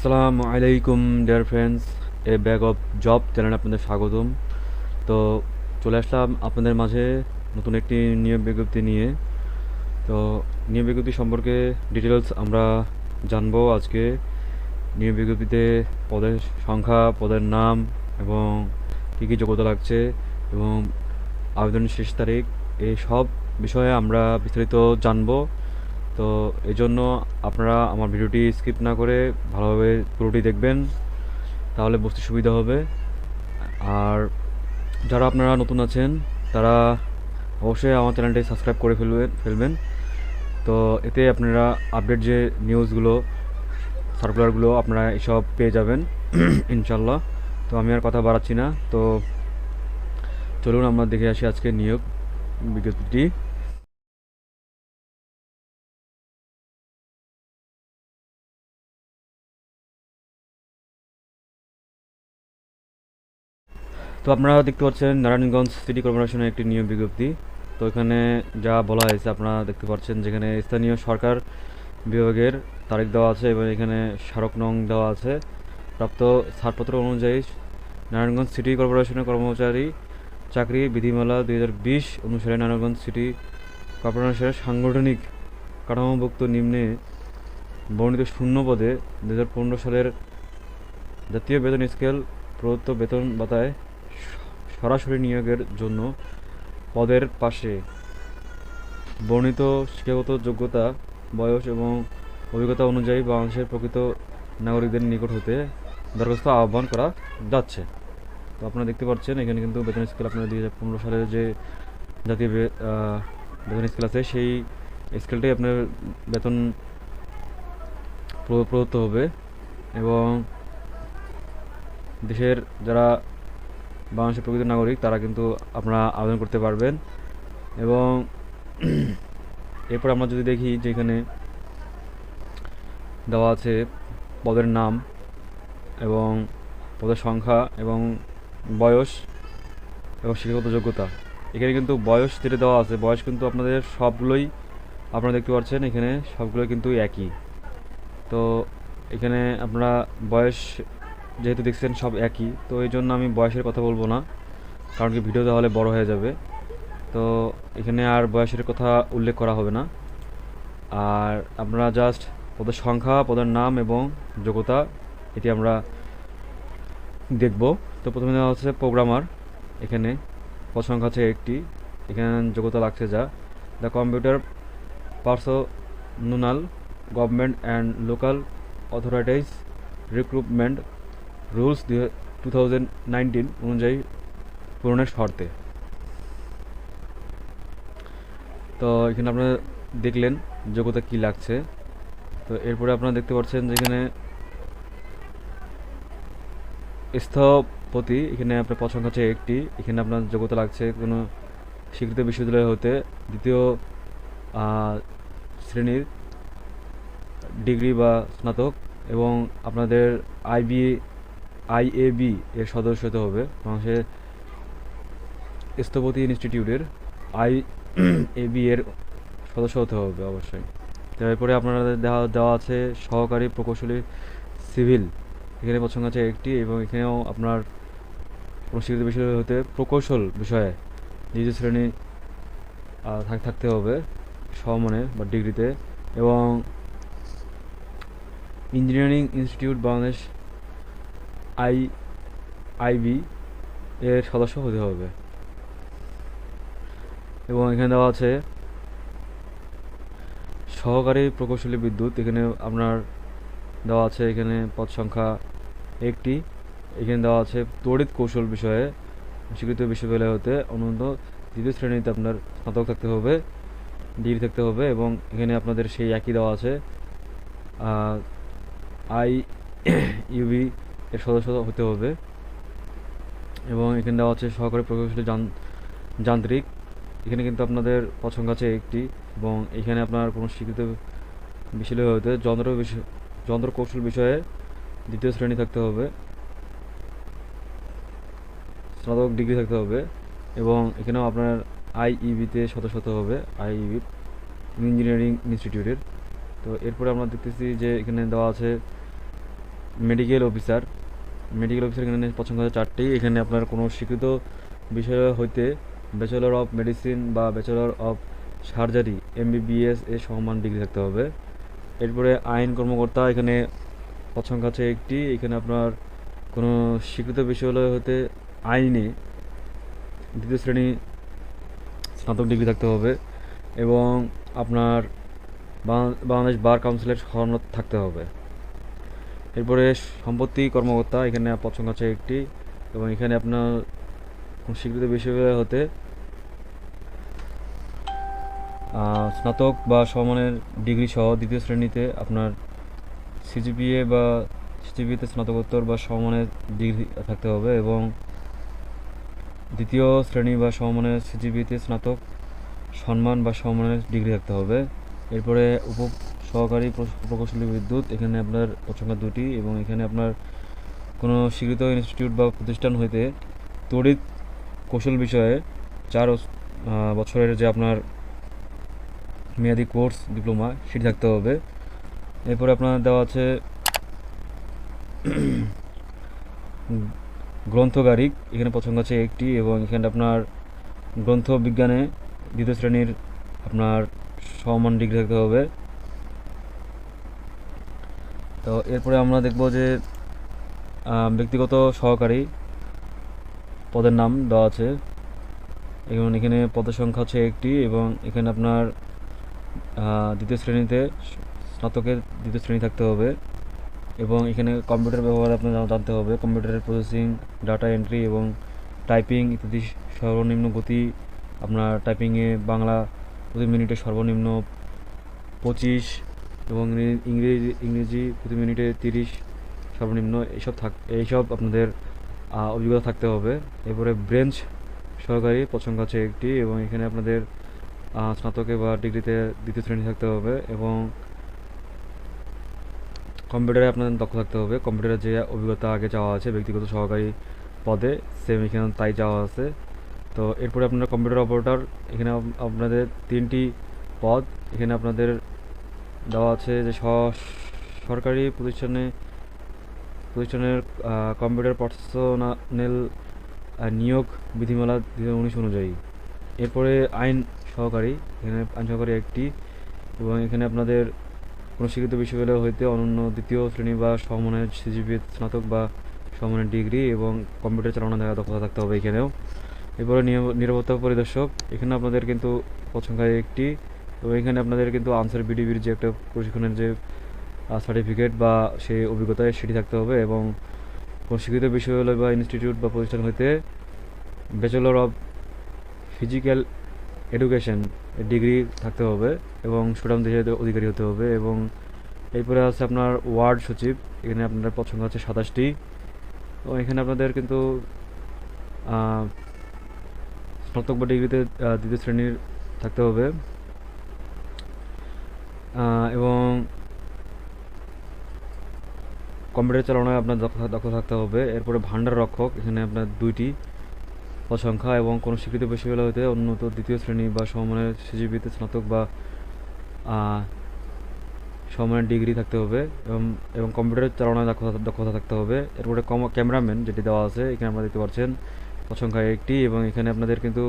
আসসালামু আলাইকুম dear friends, A bag of job চ্যানেলে আপনাদের স্বাগতম। তো চলে আসলাম আপনাদের মাঝে নতুন একটি নিয়োগ বিজ্ঞপ্তি নিয়ে। তো নিয়োগ বিজ্ঞপ্তি সম্পর্কে ডিটেলস আমরা জানবো আজকে। নিয়োগ বিজ্ঞপ্তিতে পদের সংখ্যা, পদের নাম এবং কী কী যোগ্যতা লাগছে এবং আবেদনের শেষ তারিখ, এই সব বিষয়ে আমরা বিস্তারিত জানবো। তো এই জন্য আপনারা আমার ভিডিওটি স্কিপ না করে ভালোভাবে পুরোটি দেখবেন, তাহলে বুঝতে সুবিধা হবে। আর যারা আপনারা নতুন আছেন তারা অবশ্যই আমার চ্যানেলটি সাবস্ক্রাইব করে ফেলবেন। তো এতে আপনারা আপডেট যে নিউজগুলো, সার্কুলারগুলো আপনারা এসব পেয়ে যাবেন ইনশাল্লাহ। তো আমি আর কথা বাড়াচ্ছি না, তো চলুন আমরা দেখে আসি আজকে নিয়োগ বিজ্ঞপ্তিটি। তো আপনারা দেখতে পাচ্ছেন নারায়ণগঞ্জ সিটি কর্পোরেশনের একটি নিয়োগ বিজ্ঞপ্তি। তো এখানে যা বলা হয়েছে আপনারা দেখতে পাচ্ছেন, যেখানে স্থানীয় সরকার বিভাগের তারিখ দেওয়া আছে এবং এখানে স্মারক নং দেওয়া আছে। প্রাপ্ত ছাড়পত্র অনুযায়ী নারায়ণগঞ্জ সিটি কর্পোরেশনের কর্মচারী চাকরি বিধিমালা 2020 অনুসারে নারায়ণগঞ্জ সিটি কর্পোরেশনের সাংগঠনিক কাঠামোভুক্ত নিম্নে বর্ণিত শূন্য পদে 2015 সালের জাতীয় বেতন স্কেল প্রদত্ত বেতন ভাতায় সরাসরি নিয়োগের জন্য পদের পাশে বর্ণিত শিক্ষাগত যোগ্যতা, বয়স এবং অভিজ্ঞতা অনুযায়ী বাংলাদেশের প্রকৃত নাগরিকদের নিকট হতে দরখাস্ত আহ্বান করা যাচ্ছে। তো আপনারা দেখতে পাচ্ছেন এখানে কিন্তু বেতন স্কেল আপনার 2015 সালের যে জাতীয় বেতন স্কেল আছে, সেই স্কেলটাই আপনার বেতন প্রদত্ত হবে। এবং দেশের যারা বাংলাদেশের প্রকৃত নাগরিক তারা কিন্তু আপনারা আবেদন করতে পারবেন। এবং এরপর আমরা যদি দেখি যে এখানে দেওয়া আছে পদের নাম এবং পদের সংখ্যা এবং বয়স এবং শিক্ষাগত যোগ্যতা। এখানে কিন্তু বয়স যেটা দেওয়া আছে, বয়স কিন্তু আপনাদের সবগুলোই আপনারা দেখতে পাচ্ছেন, এখানে সবগুলোই কিন্তু একই। তো এখানে আপনারা বয়স যেহেতু দেখছেন সব একই, তো এই জন্য আমি বয়সের কথা বলবো না, কারণ কি ভিডিও তাহলে বড় হয়ে যাবে। তো এখানে আর বয়সের কথা উল্লেখ করা হবে না। আর আপনারা জাস্ট পদের সংখ্যা, পদের নাম এবং যোগ্যতা এটি আমরা দেখব। তো প্রথমে দেওয়া হচ্ছে প্রোগ্রামার। এখানে পদ সংখ্যা আছে একটি, এখানে যোগ্যতা লাগছে যা the computer personnel government and local authorities recruitment rules 2019 অনুযায়ী পূরণের শর্তে। তো এখানে আপনারা দেখলেন যোগ্যতা কি লাগছে। তো এরপরে আপনারা দেখতে পাচ্ছেন যেখানে স্থপতি, এখানে আপনার পদ সংখ্যা আছে একটি, এখানে আপনার যোগ্যতা লাগছে কোনো স্বীকৃত বিশ্ববিদ্যালয় হতে দ্বিতীয় শ্রেণীর ডিগ্রি বা স্নাতক এবং আপনাদের আইএবি এর সদস্য হতে হবে, বাংলাদেশের স্থপতি ইনস্টিটিউটের আইএবি এর সদস্য হতে হবে অবশ্যই। তারপরে আপনাদের দেওয়া আছে সহকারী প্রকৌশলী সিভিল, এখানে পদ সংখ্যা আছে একটি এবং এখানেও আপনার কোনো স্বীকৃত বিষয় হতে প্রকৌশল বিষয়ে দ্বিতীয় শ্রেণী থাকতে হবে সমমানে বা ডিগ্রিতে। এবং ইঞ্জিনিয়ারিং ইনস্টিটিউট বাংলাদেশ আইবি এর সদস্য হতে হবে। এবং এখানে দেওয়া আছে সহকারী প্রকৌশলী বিদ্যুৎ, এখানে আপনার দেওয়া আছে এখানে পদ সংখ্যা একটি, এখানে দেওয়া আছে তড়িৎ কৌশল বিষয়ে স্বীকৃত বিশ্ববিদ্যালয় হতে অনন্ত দ্বিতীয় শ্রেণীতে আপনার স্নাতক থাকতে হবে, ডিগ্রি থাকতে হবে। এবং এখানে আপনাদের সেই একই দেওয়া আছে আই ইউবি এর সদস্য হতে হবে। এবং এখানে দেওয়া আছে সহকারী প্রকৌশলী যান্ত্রিক, এখানে কিন্তু আপনাদের পদ সংখ্যা আছে একটি এবং এখানে আপনার কোনো স্বীকৃত বিশ্ববিদ্যালয় হতে যন্ত্র কৌশল বিষয়ে দ্বিতীয় শ্রেণী থাকতে হবে, স্নাতক ডিগ্রি থাকতে হবে। এবং এখানেও আপনার আইইবিতে সদস্য হতে হবে, আইইবি ইঞ্জিনিয়ারিং ইনস্টিটিউটের। তো এরপরে আমরা দেখতেছি যে এখানে দেওয়া আছে মেডিকেল অফিসার। মেডিকেল অফিসার এখানে পছন্দ আছে 4টি। এখানে আপনার কোনো স্বীকৃত বিষয় হইতে ব্যাচেলর অফ মেডিসিন বা ব্যাচেলর অফ সার্জারি MBBS এর সমান ডিগ্রি থাকতে হবে। এরপরে আইন কর্মকর্তা, এখানে পছন্দ আছে 1টি। এখানে আপনার কোনো স্বীকৃত বিশ্ববিদ্যালয় হতে আইনে 2য় শ্রেণী স্নাতক ডিগ্রি থাকতে হবে এবং আপনার বাংলাদেশ বার কাউন্সিলের সনদ থাকতে হবে। এরপরে সম্পত্তি কর্মকর্তা, এখানে পছন্দ আছে 1টি এবং এখানে আপনার কোনো স্বীকৃত বিশ্ববিদ্যালয় হতে স্নাতক বা সমমানের ডিগ্রি সহ 2য় শ্রেণীতে আপনার সিজিপিএ বা সিজিপিএতে স্নাতকোত্তর বা সমমানের ডিগ্রি থাকতে হবে এবং 2য় শ্রেণী বা সমমানের সিজিপিএতে স্নাতক সম্মান বা সমমানের ডিগ্রি থাকতে হবে। এরপরে উপ সহকারী প্রকৌশলী বিদ্যুৎ, এখানে আপনার পছন্দ 2টি এবং এখানে আপনার কোনো স্বীকৃত ইনস্টিটিউট বা প্রতিষ্ঠান হইতে তড়িৎ কৌশল বিষয়ে 4 বছরের যে আপনার মেয়াদি কোর্স ডিপ্লোমা সেটি থাকতে হবে। এরপরে আপনার দেওয়া আছে গ্রন্থগারিক, এখানে পছন্দ আছে 1টি এবং এখানে আপনার গ্রন্থ বিজ্ঞানে 2য় শ্রেণীর আপনার সমান ডিগ্রি থাকতে হবে। তো এরপরে আমরা দেখব যে ব্যক্তিগত সহকারী পদের নাম দেওয়া আছে এবং এখানে পদের সংখ্যা হচ্ছে 1টি এবং এখানে আপনার 2য় শ্রেণীতে স্নাতকের 2য় শ্রেণী থাকতে হবে এবং এখানে কম্পিউটার ব্যবহার আপনার জানতে হবে। কম্পিউটারের প্রসেসিং, ডাটা এন্ট্রি এবং টাইপিং ইত্যাদি সর্বনিম্ন গতি আপনার টাইপিংয়ে বাংলা প্রতি মিনিটে সর্বনিম্ন 25 এবং ইংরেজি প্রতি মিনিটে 30 সর্বনিম্ন এইসব আপনাদের অভিজ্ঞতা থাকতে হবে। এরপরে ব্রেঞ্চ সহকারী পছন্দ আছে 1টি এবং এখানে আপনাদের স্নাতকে বা ডিগ্রিতে 2য় শ্রেণী থাকতে হবে এবং কম্পিউটারে আপনাদের দক্ষ থাকতে হবে। কম্পিউটারের যে অভিজ্ঞতা আগে চাওয়া আছে ব্যক্তিগত সহকারী পদে সেম এখানে তাই চাওয়া আছে। তো এরপরে আপনারা কম্পিউটার অপারেটর, এখানে আপনাদের 3টি পদ। এখানে আপনাদের দেওয়া আছে যে সরকারি প্রতিষ্ঠানের কম্পিউটার পার্সোনেল নিয়োগ বিধিমালা 2019 অনুযায়ী। এরপরে আইন সহকারী, এখানে আইন সহকারী 1টি এবং এখানে আপনাদের কোনো স্বীকৃত বিশ্ববিদ্যালয় হইতে অনন্য 2য় শ্রেণী বা সমমানের সিজিপিএ স্নাতক বা সমমানের ডিগ্রি এবং কম্পিউটার চালানো দক্ষতা থাকতে হবে এখানেও। এরপরে নিরাপত্তা পরিদর্শক, এখানে আপনাদের কিন্তু পছন্দের 1টি এবং এখানে আপনাদের কিন্তু আনসার বিডিবির যে একটা প্রশিক্ষণের যে সার্টিফিকেট বা সেই অভিজ্ঞতা সেটি থাকতে হবে এবং কোনো স্বীকৃত বিশ্ববিদ্যালয় বা ইনস্টিটিউট বা প্রতিষ্ঠান হইতে bachelor of physical education degree থাকতে হবে এবং সুনাম দেশের অধিকারী হতে হবে। এবং এরপরে আছে আপনার ওয়ার্ড সচিব, এখানে আপনাদের পছন্দ আছে 27টি এবং এখানে আপনাদের কিন্তু স্নাতক বা ডিগ্রিতে 2য় শ্রেণীর থাকতে হবে এবং কম্পিউটার চালানোয় আপনার দক্ষ থাকতে হবে। এরপরে ভান্ডার রক্ষক, এখানে আপনার 2টি পদ সংখ্যা এবং কোনো স্বীকৃত বিশ্ববিদ্যালয় হতে উন্নত 2য় শ্রেণী বা সমমানের সিজিপিতে স্নাতক বা সমমানের ডিগ্রি থাকতে হবে এবং কম্পিউটার চালানোয় দক্ষতা থাকতে হবে। এরপরে ক্যামেরাম্যান যেটি দেওয়া আছে এখানে আপনারা দেখতে পাচ্ছেন পদ সংখ্যা 1টি এবং এখানে আপনাদের কিন্তু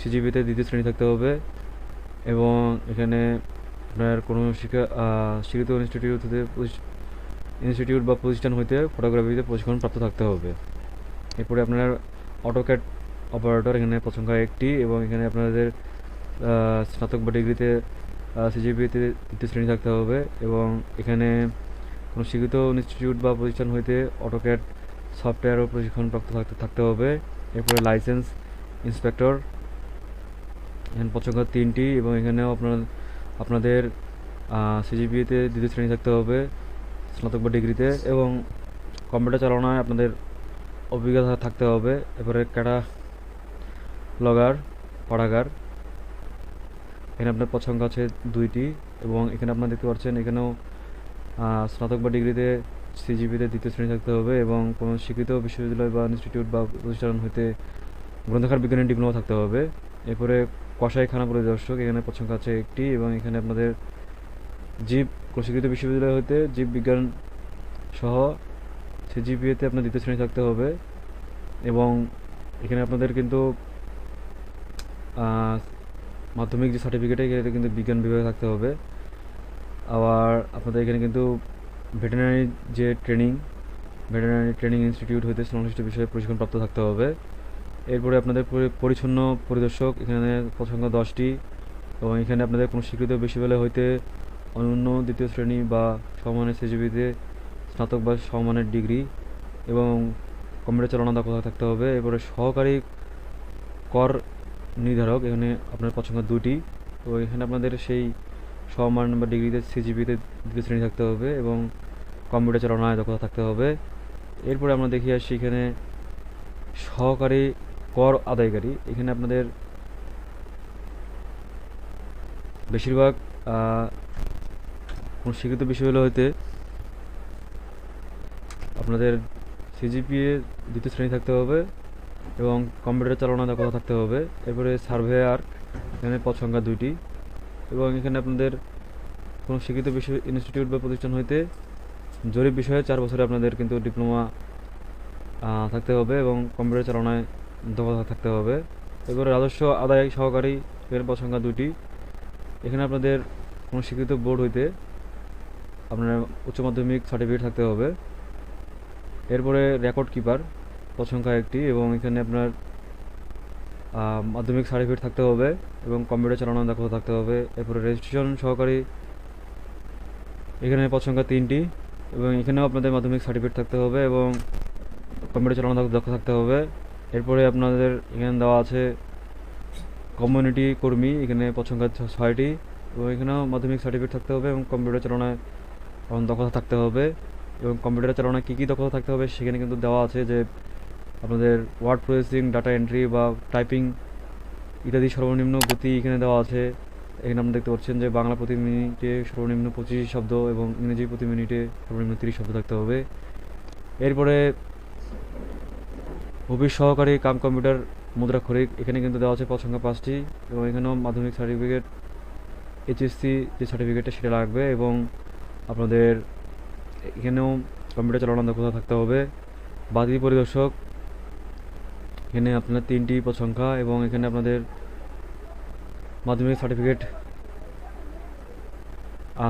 সিজিপিতে 2য় শ্রেণী থাকতে হবে এবং এখানে আপনার কোনো স্বীকৃত ইনস্টিটিউট বা প্রতিষ্ঠান হইতে ফটোগ্রাফিতে প্রশিক্ষণ প্রাপ্ত থাকতে হবে। এরপরে আপনার অটোক্যাড অপারেটর, এখানে পদ সংখ্যা 1টি এবং এখানে আপনাদের স্নাতক বা ডিগ্রিতে সিজিপিতে 2য় শ্রেণী থাকতে হবে এবং এখানে কোনো স্বীকৃত ইনস্টিটিউট বা প্রতিষ্ঠান হইতে অটোক্যাড সফটওয়্যার ও প্রশিক্ষণ প্রাপ্ত থাকতে হবে। এরপরে লাইসেন্স ইন্সপেক্টর, এখানে পদ সংখ্যা 3টি এবং এখানেও আপনাদের সিজিপিতে 2য় শ্রেণী থাকতে হবে স্নাতক বা ডিগ্রিতে এবং কম্পিউটার চালানোয় আপনাদের অভিজ্ঞতা থাকতে হবে। এরপরে ক্যাটালগার পাঠাগার, এখানে আপনার পদ সংখ্যা আছে 2টি এবং এখানে আপনারা দেখতে পাচ্ছেন এখানেও স্নাতক বা ডিগ্রিতে সিজিপিতে 2য় শ্রেণী থাকতে হবে এবং কোনো স্বীকৃত বিশ্ববিদ্যালয় বা ইনস্টিটিউট বা প্রতিষ্ঠান হইতে গ্রন্থাগার বিজ্ঞানের ডিপ্লোমা থাকতে হবে। এরপরে কসাইখানা পরিদর্শক, এখানে পদ সংখ্যা আছে 1টি এবং এখানে আপনাদের কোনো স্বীকৃত বিশ্ববিদ্যালয় হইতে জীব বিজ্ঞান সহ সিজিপিএতে আপনার দ্বিতীয় শ্রেণী থাকতে হবে এবং এখানে আপনাদের কিন্তু মাধ্যমিক যে সার্টিফিকেট এটা কিন্তু বিজ্ঞান বিভাগে থাকতে হবে। আবার আপনাদের এখানে কিন্তু ভেটেরিনারি যে ভেটেরিনারি ট্রেনিং ইনস্টিটিউট হইতে সংশ্লিষ্ট বিষয়ে প্রশিক্ষণপ্রাপ্ত থাকতে হবে। এরপরে আপনাদের পরিচ্ছন্ন পরিদর্শক এখানে পদ সংখ্যা 10টি এবং এখানে আপনাদের কোনো স্বীকৃত বিশ্ববিদ্যালয় হইতে অনন্য দ্বিতীয় শ্রেণী বা সমমানের সিজিপিতে স্নাতক বা সমমানের ডিগ্রি এবং কম্পিউটার চালানো দক্ষতা থাকতে হবে। এরপরে সহকারী কর নির্ধারক এখানে আপনার পদ সংখ্যা 2টি। তো এখানে আপনাদের সেই সমমান বা ডিগ্রিতে সিজিপিতে দ্বিতীয় শ্রেণী থাকতে হবে এবং কম্পিউটার চালানোয় দক্ষতা থাকতে হবে। এরপরে আমরা দেখি আসছি এখানে সহকারী কর আদায়কারী। এখানে আপনাদের বেশিরভাগ কোনো স্বীকৃত বিশ্ববিদ্যালয় হইতে আপনাদের সিজিপিএ দ্বিতীয় শ্রেণী থাকতে হবে এবং কম্পিউটার চালানোর দক্ষতা থাকতে হবে। এরপরে সার্ভেয়ার এখানে পদ সংখ্যা 2টি এবং এখানে আপনাদের কোনো স্বীকৃত বিশ্ব ইনস্টিটিউট বা প্রতিষ্ঠান হইতে জরিপ বিষয়ে 4 বছরে আপনাদের কিন্তু ডিপ্লোমা থাকতে হবে এবং কম্পিউটার চালানোয় দক্ষতা থাকতে হবে। এরপরে রাজস্ব আদায় সহকারী এর পদ সংখ্যা 2টি। এখানে আপনাদের কোনো স্বীকৃত বোর্ড হইতে আপনার উচ্চ মাধ্যমিক সার্টিফিকেট থাকতে হবে। এরপরে রেকর্ড কিপার পদ সংখ্যা 1টি এবং এখানে আপনার মাধ্যমিক সার্টিফিকেট থাকতে হবে এবং কম্পিউটার চালানোর দক্ষতা থাকতে হবে। এরপরে রেজিস্ট্রেশন সহকারী এখানে পদ সংখ্যা 3টি এবং এখানেও আপনাদের মাধ্যমিক সার্টিফিকেট থাকতে হবে এবং কম্পিউটার চালানোর দক্ষতা থাকতে হবে। এরপরে আপনাদের এখানে দেওয়া আছে কমিউনিটি কর্মী এখানে পদ সংখ্যা 6টি এবং এখানেও মাধ্যমিক সার্টিফিকেট থাকতে হবে এবং কম্পিউটার চালানোয় দক্ষতা থাকতে হবে। এবং কম্পিউটার চালানোয় কী কী দক্ষতা থাকতে হবে সেখানে কিন্তু দেওয়া আছে যে আপনাদের ওয়ার্ড প্রসেসিং, ডাটা এন্ট্রি বা টাইপিং ইত্যাদি সর্বনিম্ন গতি এখানে দেওয়া আছে। এখানে আপনি দেখতে পাচ্ছেন যে বাংলা প্রতি মিনিটে সর্বনিম্ন 25 শব্দ এবং ইংরেজি প্রতি মিনিটে সর্বনিম্ন 30 শব্দ থাকতে হবে। এরপরে অফিস সহকারী কাম কম্পিউটার মুদ্রাক্ষরিক এখানে কিন্তু দেওয়া আছে পদ সংখ্যা 5টি এবং এখানেও মাধ্যমিক সার্টিফিকেট এইচএসসি যে সার্টিফিকেটটা সেটা লাগবে এবং আপনাদের এখানেও কম্পিউটার চালানোর দক্ষতা থাকতে হবে। বাতি পরিদর্শক এখানে আপনার 3টি পদ সংখ্যা এবং এখানে আপনাদের মাধ্যমিক সার্টিফিকেট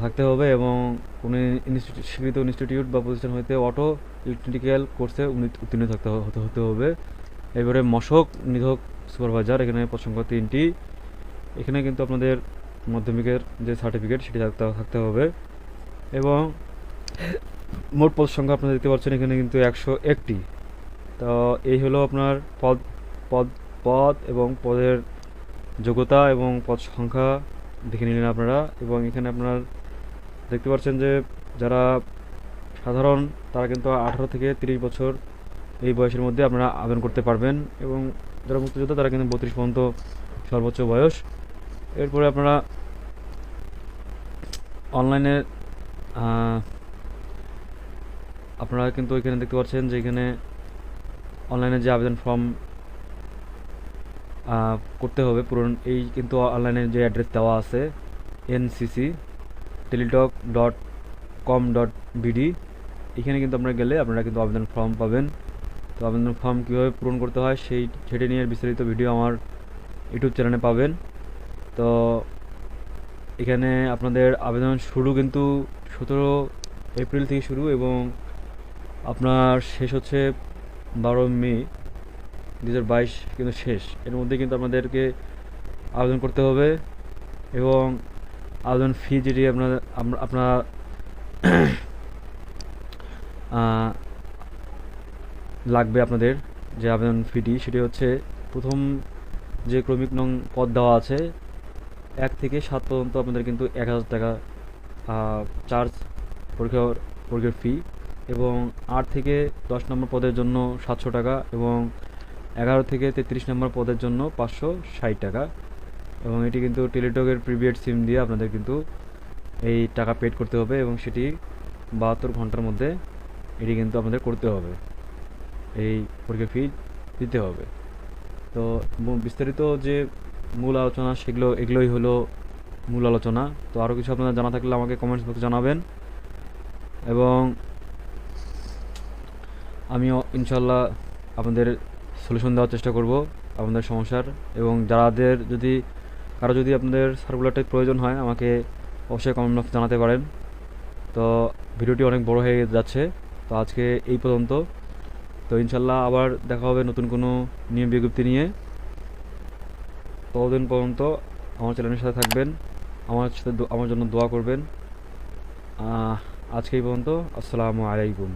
থাকতে হবে এবং কোনো স্বীকৃত ইনস্টিটিউট বা প্রতিষ্ঠান হইতে অটো ইলেকট্রিক্যাল কোর্সে উত্তীর্ণ হতে হবে। এবারে মশক নিধক সুপারভাইজার এখানে পদ সংখ্যা 3টি। এখানে কিন্তু আপনাদের মাধ্যমিকের যে সার্টিফিকেট সেটি থাকতে হবে এবং মোট পদ সংখ্যা আপনারা দেখতে পাচ্ছেন এখানে কিন্তু 101টি। তো এই হলো আপনার পদ পদ পদ এবং পদের যোগ্যতা এবং পদ সংখ্যা দেখে নিলেন আপনারা। এবং এখানে আপনার দেখতে পাচ্ছেন যে যারা সাধারণ তারা কিন্তু 18 থেকে 30 বছর এই বয়সের মধ্যে আপনারা আবেদন করতে পারবেন এবং যারা মুক্তিযোদ্ধা তারা কিন্তু 32 পর্যন্ত সর্বোচ্চ বয়স। এরপরে আপনারা অনলাইনে আপনারা কিন্তু এখানে দেখতে পাচ্ছেন যে এখানে অনলাইনে যে আবেদন ফর্ম করতে হবে পূরণ, এই কিন্তু অনলাইনে যে অ্যাড্রেস দেওয়া আছে ncc.teletalk.com.bd এখানে কিন্তু আপনারা গেলে আপনারা কিন্তু আবেদন ফর্ম পাবেন। তো আবেদন ফর্ম কীভাবে পূরণ করতে হয় সেটা নিয়ে বিস্তারিত ভিডিও আমার ইউটিউব চ্যানেলে পাবেন। তো এখানে আপনাদের আবেদন শুরু কিন্তু 17 এপ্রিল থেকে শুরু এবং আপনার শেষ হচ্ছে 12 মে 2022 কিন্তু শেষ। এর মধ্যে কিন্তু আপনাদেরকে আবেদন করতে হবে এবং আবেদন ফি যেটি আপনারা লাগবে আপনাদের যে আবেদন ফিটি সেটি হচ্ছে প্রথম যে ক্রমিক নং পদ দেওয়া আছে 1 থেকে 7 পর্যন্ত আপনাদের কিন্তু 1000 টাকা চার্জ পরীক্ষার ফি এবং 8 থেকে 10 নম্বর পদের জন্য 700 টাকা এবং 11 থেকে 33 নম্বর পদের জন্য 560 টাকা এবং এটি কিন্তু টেলিটকের প্রিপেড সিম দিয়ে আপনাদের কিন্তু এই টাকা পেড করতে হবে এবং সেটি 72 ঘন্টার মধ্যে এটি কিন্তু আপনাদের করতে হবে, এই পরীক্ষা ফি দিতে হবে। তো বিস্তারিত যে মূল আলোচনা এগুলোই হলো মূল আলোচনা। তো আরও কিছু আপনারা জানা থাকলে আমাকে কমেন্টস বক্সে জানাবেন এবং আমিও ইনশাল্লাহ আপনাদের সলিউশন দেওয়ার চেষ্টা করব আপনাদের সমস্যার। এবং যাদের যদি কারো যদি আপনাদের সার্কুলারটাই প্রয়োজন হয় আমাকে অবশ্যই কমেন্ট বক্সে জানাতে পারেন। তো ভিডিওটি অনেক বড় হয়ে যাচ্ছে, তো আজকে এই পর্যন্ত। তো ইনশাল্লাহ আবার দেখা হবে নতুন কোনো নিয়ম বিজ্ঞপ্তি নিয়ে। ততদিন পর্যন্ত আমার চ্যানেলের সাথে থাকবেন, আমার জন্য দোয়া করবেন। আজকে এই পর্যন্ত। আসসালামু আলাইকুম।